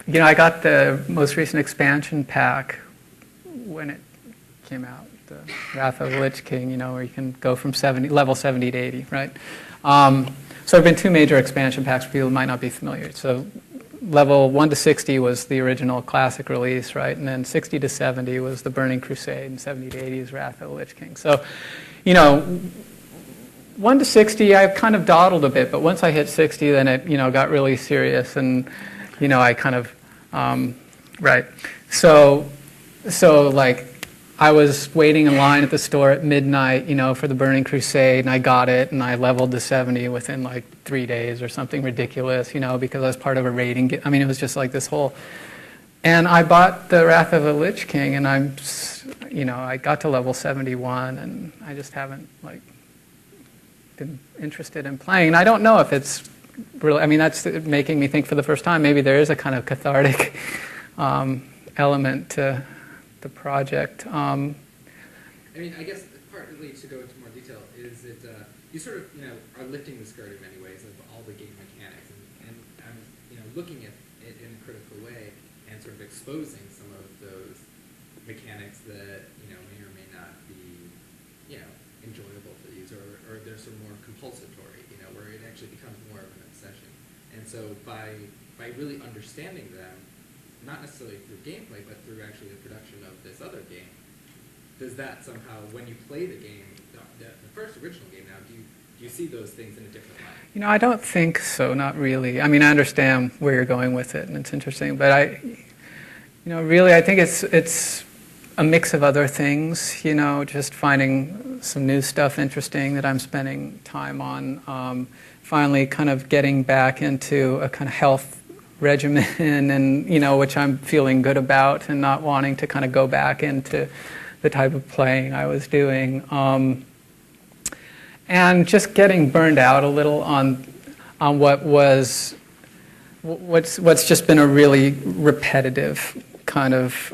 I got the most recent expansion pack when it came out, the Wrath of the Lich King, where you can go from level 70 to 80, right? So there have been two major expansion packs for people who might not be familiar. So level 1 to 60 was the original classic release, right? And then 60 to 70 was the Burning Crusade, and 70 to 80 is Wrath of the Lich King. So, 1 to 60, I've kind of dawdled a bit, but once I hit 60, then it, got really serious, and, I kind of, right. So I was waiting in line at the store at midnight, for the Burning Crusade, and I got it, and I leveled to 70 within like 3 days or something ridiculous, because I was part of a rating. I mean, it was just like this whole. And I bought the Wrath of the Lich King, and I got to level 71, and I just haven't been interested in playing. And I don't know if it's really. I mean, that's making me think for the first time maybe there is a kind of cathartic element to the project. I mean, I guess partly to go into more detail is that you sort of, are lifting the skirt in many ways of all the game mechanics, and I'm, looking at it in a critical way and sort of exposing some of those mechanics that, may or may not be, enjoyable to use, or they're sort of more compulsatory, where it actually becomes more of an obsession. And so by really understanding them, not necessarily through gameplay, but through actually the production of this other game, does that somehow, when you play the game, the first original game now, do you see those things in a different light? I don't think so, not really. I mean, I understand where you're going with it, and it's interesting, but really, I think it's a mix of other things, just finding some new stuff interesting that I'm spending time on, finally kind of getting back into a kind of health regimen, and which I'm feeling good about, and not wanting to kind of go back into the type of playing I was doing, and just getting burned out a little on what's just been a really repetitive kind of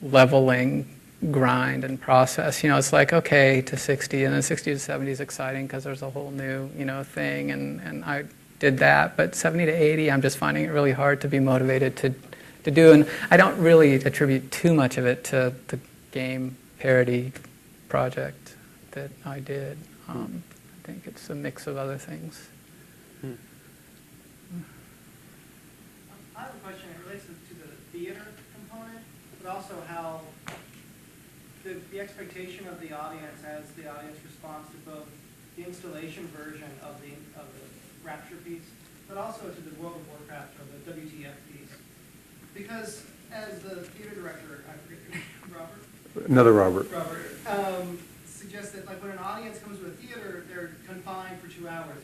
leveling grind and process. It's like, okay, to 60, and then 60 to 70 is exciting because there's a whole new thing, and I did that, but 70 to 80, I'm just finding it really hard to be motivated to do, and I don't really attribute too much of it to the game parody project that I did. I think it's a mix of other things. I have a question. It relates to the theater component, but also how the expectation of the audience as the audience responds to both the installation version of the Rapture piece, but also to the World of Warcraft or the WTF piece. Because as the theater director, Robert? Another Robert. Suggests that when an audience comes to a theater, they're confined for 2 hours.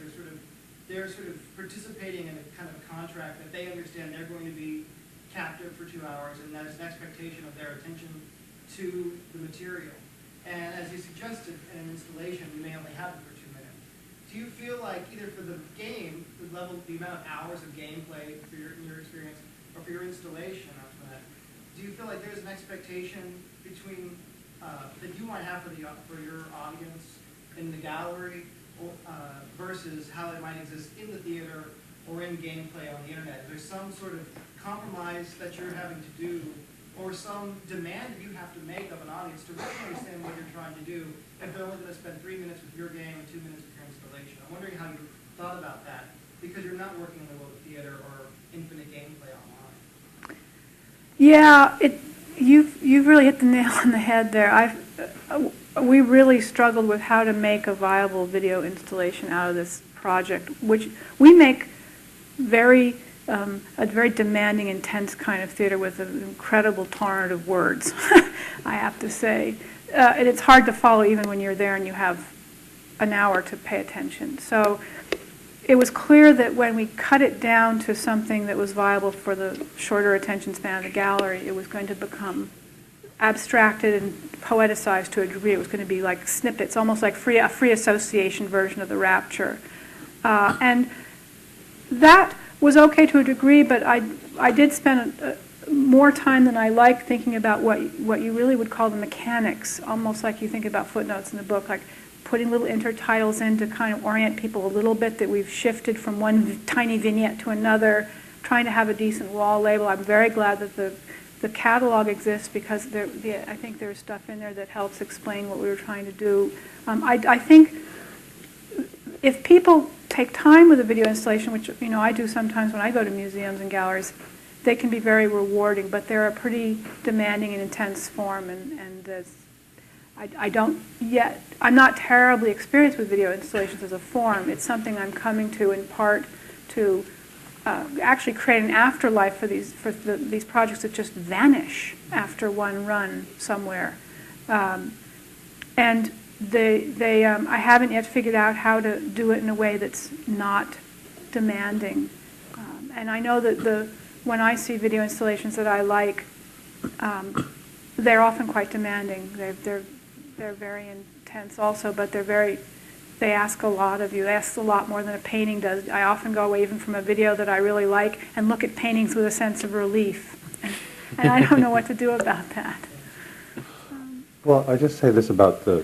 They're sort of participating in a kind of a contract that they understand they're going to be captive for 2 hours, and there's an expectation of their attention to the material. And as you suggested in an installation, you may only have it for 2 minutes. Do you feel like either for the game, the amount of hours of gameplay in your experience, or for your installation after that, do you feel like there's an expectation between that you might have for your audience in the gallery, versus how it might exist in the theater or in gameplay on the internet? There's some sort of compromise that you're having to do, or some demand that you have to make of an audience to really understand what you're trying to do if they're only going to spend 3 minutes with your game and 2 minutes with your installation. I'm wondering how you thought about that, because you're not working in the world of theater or infinite gameplay online. Yeah, you've really hit the nail on the head there. We really struggled with how to make a viable video installation out of this project, which we make a very demanding, intense kind of theater with an incredible torrent of words, I have to say. And it's hard to follow even when you're there and you have an hour to pay attention. So it was clear that when we cut it down to something that was viable for the shorter attention span of the gallery, it was going to become abstracted and poeticized to a degree. It was going to be like snippets, almost like a free association version of the Rapture. And that was okay to a degree, but I did spend more time than I like thinking about what you really would call the mechanics, almost like you think about footnotes in the book, like putting little intertitles in to kind of orient people a little bit, that we've shifted from one tiny vignette to another, trying to have a decent wall label. I'm very glad that the catalog exists, because I think there's stuff in there that helps explain what we were trying to do. I think if people take time with a video installation, which I do sometimes when I go to museums and galleries, they can be very rewarding, but they're a pretty demanding and intense form, and I'm not terribly experienced with video installations as a form. It's something I'm coming to in part to actually create an afterlife for these projects that just vanish after one run somewhere. And I haven't yet figured out how to do it in a way that's not demanding. And I know that when I see video installations that I like, they're often quite demanding. They're very intense also, but they ask a lot of you. They ask a lot more than a painting does. I often go away even from a video that I really like and look at paintings with a sense of relief. And I don't know what to do about that. Well, I just say this about the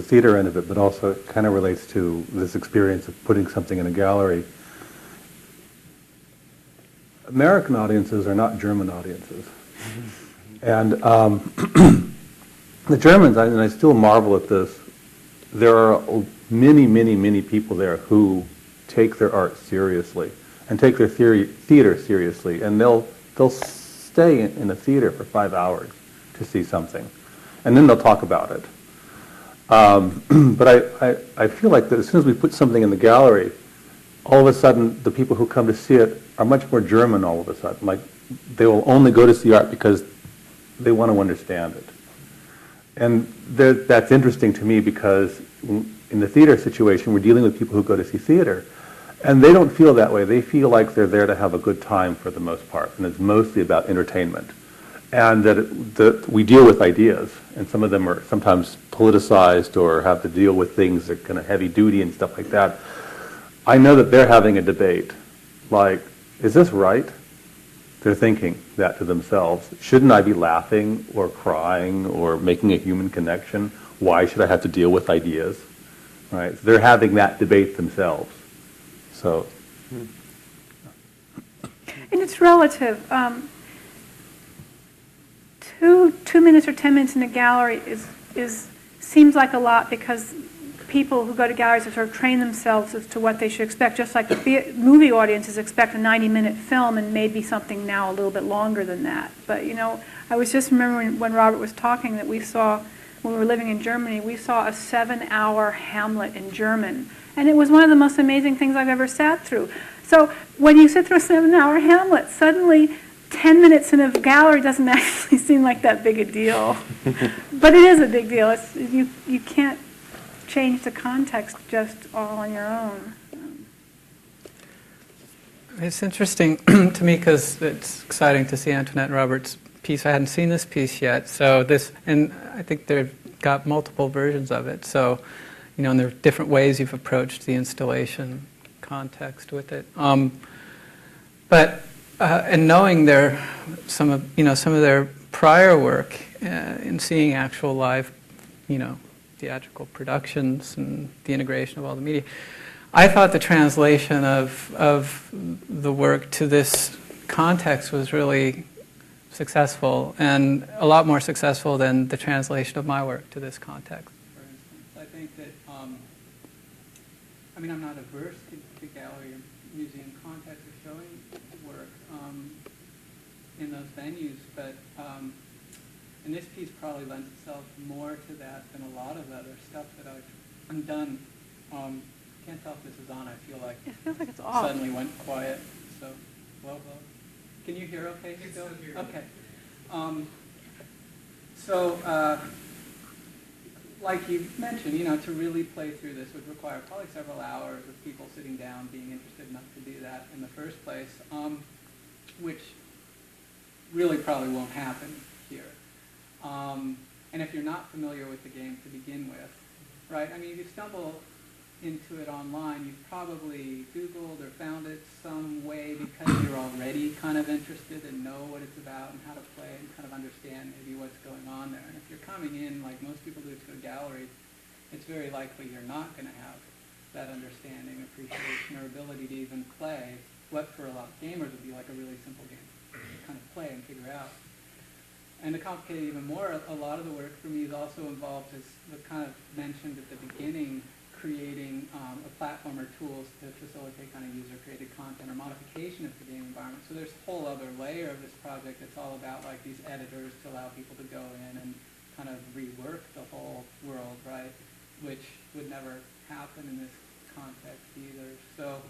theater end of it, but also it kind of relates to this experience of putting something in a gallery. American audiences are not German audiences. And the Germans, and I still marvel at this, there are many, many, many people there who take their art seriously and take their theater seriously, and they'll stay in a theater for 5 hours to see something, and then they'll talk about it. But I feel like that as soon as we put something in the gallery, all of a sudden the people who come to see it are much more German all of a sudden. Like, they will only go to see art because they want to understand it. And that's interesting to me because in the theater situation, we're dealing with people who go to see theater. And they don't feel that way. They feel like they're there to have a good time for the most part. And it's mostly about entertainment. And that we deal with ideas. And some of them are sometimes politicized or have to deal with things that are kind of heavy duty and stuff like that. I know that they're having a debate. Like, is this right? They're thinking that to themselves. Shouldn't I be laughing or crying or making a human connection? Why should I have to deal with ideas? Right? So they're having that debate themselves. So. And it's relative. 2 minutes or 10 minutes in a gallery seems like a lot because people who go to galleries have sort of trained themselves as to what they should expect, just like the movie audiences expect a 90-minute film and maybe something now a little bit longer than that. But, you know, I was just remembering when Robert was talking that we saw, when we were living in Germany, we saw a 7-hour Hamlet in German. And it was one of the most amazing things I've ever sat through. So when you sit through a 7-hour Hamlet, suddenly 10 minutes in a gallery doesn't actually seem like that big a deal. But it is a big deal. You can't change the context just all on your own. It's interesting to me because it's exciting to see Antoinette and Robert's piece. I hadn't seen this piece yet, so and I think they've got multiple versions of it. So, you know, and there are different ways you've approached the installation context with it. But and knowing some of their prior work in seeing actual live, theatrical productions and the integration of all the media, I thought the translation of the work to this context was really successful, and a lot more successful than the translation of my work to this context, for instance. I think that, I'm not averse to gallery or museum context of showing work in those venues, but and this piece probably lends itself more to that than a lot of other stuff that I've done. Can't tell if this is on. I feel like it feels like it's off. Suddenly went quiet. So, well. Can you hear okay? Still? Okay. Like you mentioned, to really play through this would require probably several hours of people sitting down, being interested enough to do that in the first place, which really probably won't happen here. And if you're not familiar with the game to begin with, right? I mean, if you stumble into it online, you've probably Googled or found it some way because you're already kind of interested and know what it's about and how to play and kind of understand maybe what's going on there. And if you're coming in, like most people do to a gallery, it's very likely you're not going to have that understanding, appreciation, or ability to even play what for a lot of gamers would be like a really simple game to kind of play and figure out. And to complicate it even more, a lot of the work for me is also involved, as was kind of mentioned at the beginning, creating a platform or tools to facilitate kind of user-created content or modification of the game environment. So there's a whole other layer of this project that's all about like these editors to allow people to go in and kind of rework the whole world, right? Which would never happen in this context either. So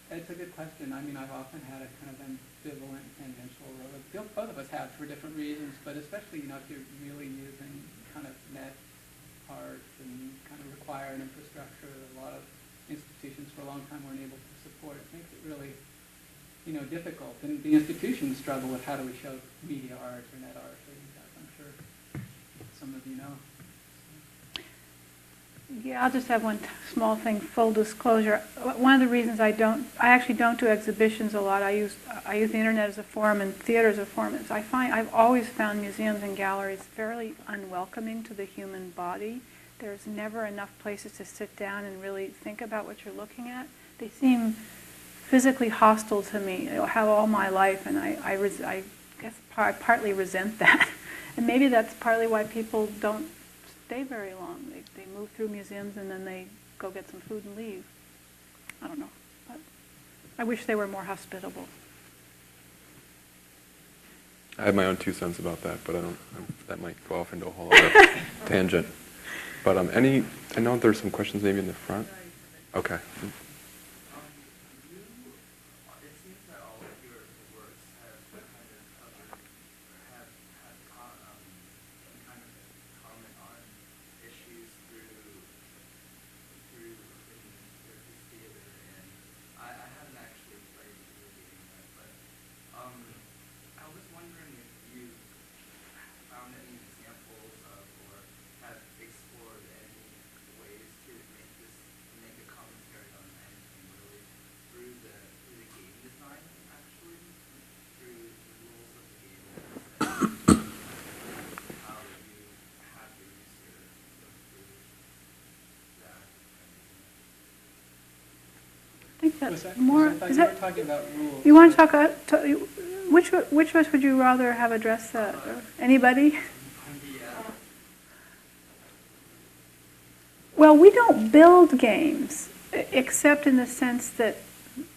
It's a good question. I mean, I've often had a kind of ambivalent tangential road. Both of us have for different reasons, but especially, if you're really using kind of net art and kind of require an infrastructure that a lot of institutions for a long time weren't able to support, it makes it really, difficult. And the institutions struggle with how do we show media art or net art or things like that. I'm sure some of you know. Yeah, I'll just have one small thing, full disclosure. One of the reasons I actually don't do exhibitions a lot. I use the internet as a forum and theater as a forum. I've always found museums and galleries fairly unwelcoming to the human body. There's never enough places to sit down and really think about what you're looking at. They seem physically hostile to me. I have all my life, and I guess I partly resent that. And maybe that's partly why people don't stay very long. They move through museums and then they go get some food and leave. I don't know, but I wish they were more hospitable. I have my own 2 cents about that, but that might go off into a whole other tangent. But I know there's some questions maybe in the front. Okay. It seems that all of your works have kind of covered, or have had some kind of comment on issues through theater, and I haven't actually played the game yet, but I was wondering if you found any examples of, or have explored any ways to make a commentary on anything really through the game design, actually, through the rules of the game, and how you have your user go through that. I think that's Was that, more. I thought Is you were that, talking about rules. you want to talk? Which of us would you rather have address that? Anybody? Well, we don't build games, except in the sense that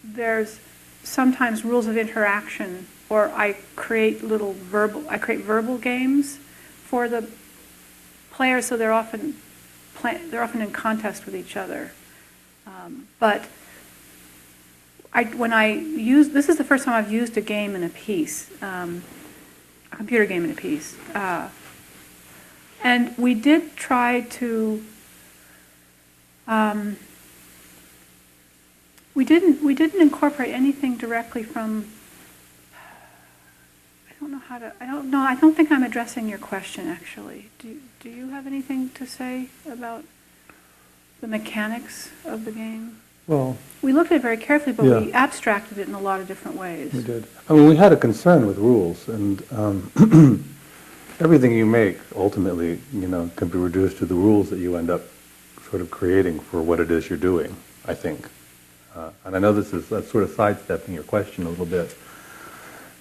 there's sometimes rules of interaction, or I create verbal games for the players, so they're often in contest with each other. But this is the first time I've used a game in a piece, a computer game in a piece, and we did try to. We didn't incorporate anything directly from. I don't think I'm addressing your question actually. Do you have anything to say about the mechanics of the game? Well, We looked at it very carefully, but Yeah. we abstracted it in a lot of different ways. we did. I mean, we had a concern with rules, and everything you make ultimately, can be reduced to the rules that you end up sort of creating for what it is you're doing, I think. And I know that's sort of sidestepping your question a little bit.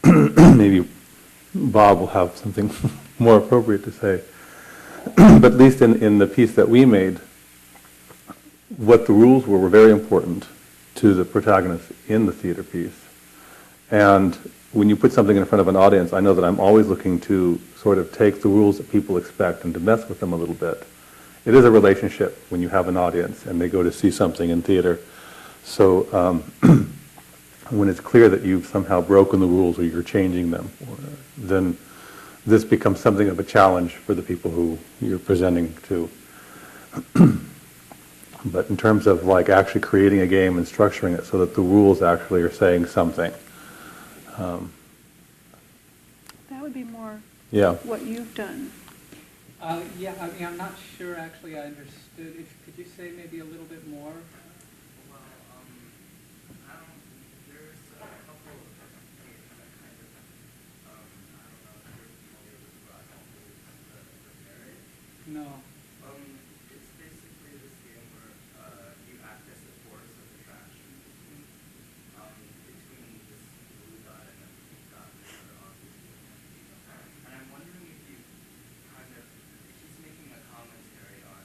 Maybe Bob will have something more appropriate to say. But at least in the piece that we made, what the rules were very important to the protagonist in the theater piece. And when you put something in front of an audience, I know that I'm always looking to sort of take the rules that people expect and to mess with them a little bit. It is a relationship when you have an audience and they go to see something in theater. So when it's clear that you've somehow broken the rules or you're changing them, then this becomes something of a challenge for the people who you're presenting to. But in terms of like actually creating a game and structuring it so that the rules actually are saying something. That would be more Yeah. what you've done. Yeah, I mean, I'm not sure actually I understood. Could you say maybe a little bit more? Well, there's a couple of games that kind of, I don't know if you're familiar with DARnet. No. It's basically this game where you act as the force of attraction between this blue dot and a pink dot that are obviously connected. And I'm wondering if you kind of, he's making a commentary on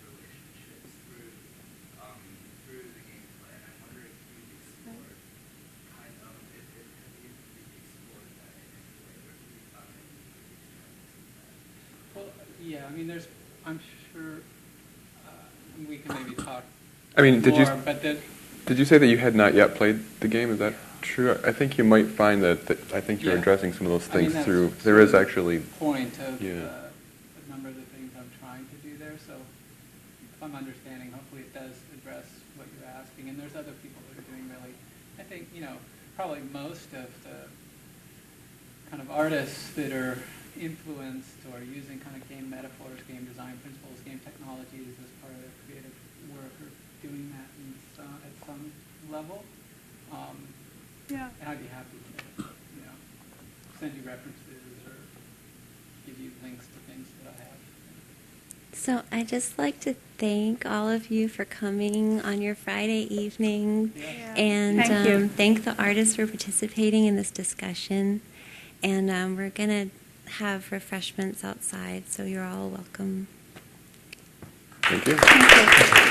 relationships through the gameplay, and I'm wondering if you've explored kind of, have you explored that in any way, or if you found any experiences with that? Well, yeah, I mean, I'm sure we can maybe talk I mean, did you? more, but Did you say that you had not yet played the game? Is that true? I think you might find that I think you're Yeah. addressing some of those I mean, things that's through. sort There is of actually. the point of Yeah. a number of the things I'm trying to do there. So if I'm understanding, hopefully it does address what you're asking. And there's other people that are doing really, I think, probably most of the kind of artists that are influenced or using kind of game metaphors, game design principles, game technologies as part of their creative work are doing that at some level. Yeah. And I'd be happy to, send you references or give you links to things that I have. So I'd just like to thank all of you for coming on your Friday evening. Yeah. And Thank you. thank the artists for participating in this discussion. And we're going to have refreshments outside, so you're all welcome. Thank you. Thank you.